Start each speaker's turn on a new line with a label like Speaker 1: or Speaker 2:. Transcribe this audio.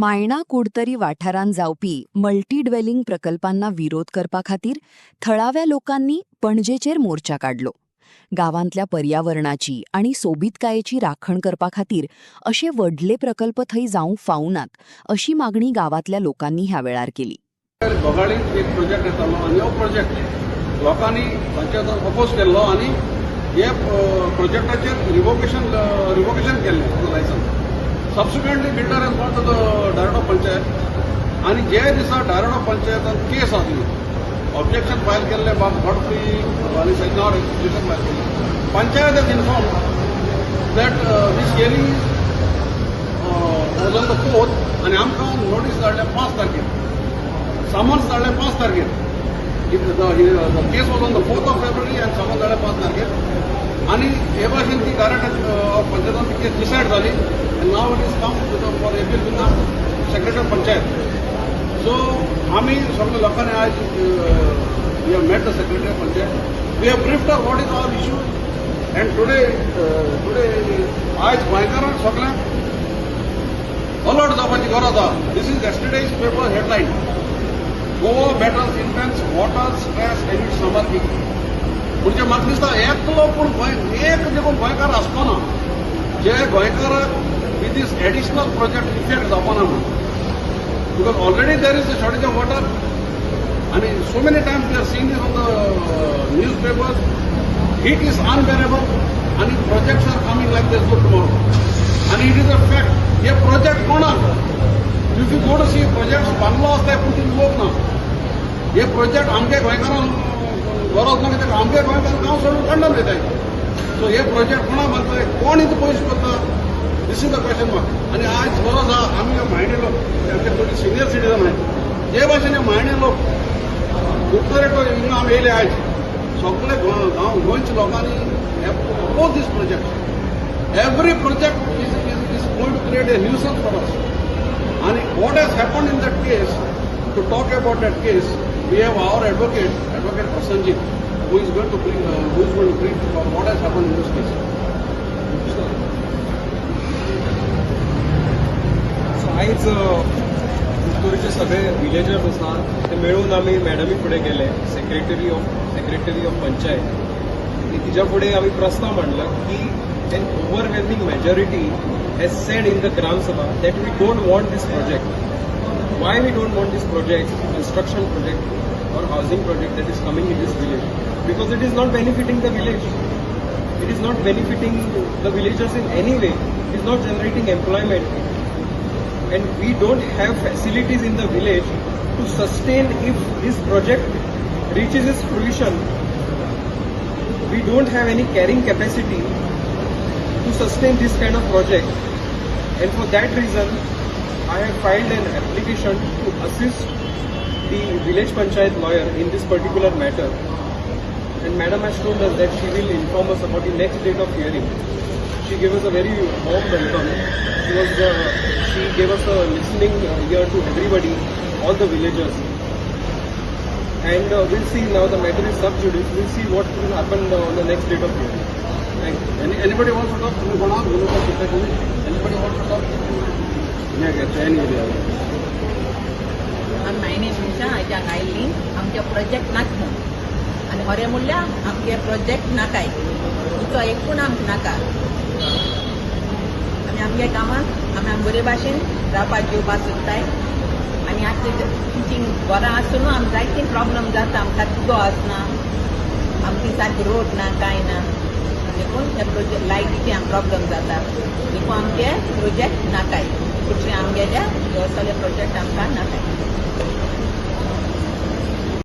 Speaker 1: मायणा कुडतरी वाठारांत जावपी multi dwelling प्रकल्पांना विरोध करपा खातीर थळाव्या लोकांनी पणजेचेर मोर्चा काडलो. गांवांतल्या पर्यावरणाची आणि सोबीतकायेची राखण करपा खातीर अशे व्हडले प्रकल्प थंय जावंक फावनात अशी मागणी गांवांतल्या लोकांनी ह्या वेळार केली.
Speaker 2: बोगाळींत एक प्रोजेक्ट येतालो आनी हो प्रोजेक्ट लोकांनी पंचायतान अपोज केल्लो आनी हे प्रोजेक्टाचेर रिवोकेशन केल्लें licence. Subsequently builder has gone to the director of panchayat आनी जे दिसा डायरेक्टर ऑफ पंचायतान केस आसली ऑब्जेक्शन फायल केल्ले बाब गॉड फ्री आनी सैनावर एप्लिकेशन फायल केल्लें. Panchayat has inform that this hearing was on the 4th आनी आमकां नोटीस धाडल्या 5 तारखेर, समन्स धाडलें 5 तारखेर. The case was on the 4th of February and summons धाडलें 5 तारखेर आनी हे भाशेन ती डायरेक्टर ऑफ पंचायतान ती केस डिसायड जाली. And now it is come for appeal with the Secretary of Panchayat. So, आम्ही सगळ्या लोकांनी आज we have met the Secretary of Panchayat. We have briefed her what is our issue. And today आज गोंयकारांक सगळ्यांक alert जावपाची गरज आसा. This is yesterday's paper headline. Goa battles intense water stress amid summer heat. म्हणजे म्हाका दिसता एकलो पूण एक देखून गोंयकार आसचो ना जे गोंयकाराक with this additional project effect upon them. Because already there is a shortage of water. And so many times we are seeing this on the newspapers. Heat is unbearable and projects are coming like this tomorrow. And it is a fact. This project kona. If you go to see projects, Bangla they put in work now. This project amke goykaran गरज ना कित्याक आमगे गोंयकार गांव सोडून काडून वयताय. So हे project कोणा बांदताय, कोण इथं पयस करता, दिस इज द क्वेश्चन मार्क. आणि आज गरज आहा आमी मायणे लोक आमचे थोडी सिनियर सिटीजन आहेत जे भाशेन मायणे लोक उत्तरेक हिंगा आमी येयले आज सगळे गांव गोंयच्या लोकांनी oppose this project. Every project is going to create a nuisance for us. आणि what has happened in that case, to talk about that case, we have our advocate Prasanjit, who is going to brief about what has happened in this case.
Speaker 3: So आयज कुडतोरीचे सगळे villagers आसा ते मेळून आमी मॅडमी फुडें गेले, secretary of panchayat. आनी तिच्या फुडें आमी प्रस्ताव मांडला की an overwhelming majority has said in the gram sabha that we don't want this project. Why we don't want this project, construction project or housing project that is coming in this village? Because it is not benefiting the village. It is not benefiting the villagers in any way. It is not generating employment. And we don't have facilities in the village to sustain if this project reaches its fruition. We don't have any carrying capacity to sustain this kind of project. And for that reason, I have filed an application to assist the village panchayat lawyer in this particular matter. And madam has told us that she will inform us about the next date of hearing. She gave us a very warm welcome. She gave us a listening ear to everybody, all the villagers. And we'll see now, the matter is sub judice. We'll see what will happen on the next date of hearing. Thank you.
Speaker 2: Anybody wants to talk? Anybody wants to talk?
Speaker 4: मायने तुमच्या हाज्या oily आमच्या project नाका आनी खरें म्हणल्यार आमगे project नाकाय. तुमचो एकूण आमकां नाका. आमी आमगे गांवांत आमी बरे भाशेन रावपाक जेवपाक सोदताय. आनी आतां टिचींग घरां आसून आमकां जायते प्रॉब्लम जाता. आमकां उदक आसना, आमची सारकी रोड ना, कांय ना. देखून हे प्रोजेक्ट लायटीचे आमकां प्रॉब्लम जाता. देखून आमगे प्रोजेक्ट नाकाय. कुठले आमगे जे सगळे प्रोजेक्ट आमकां नाकाय.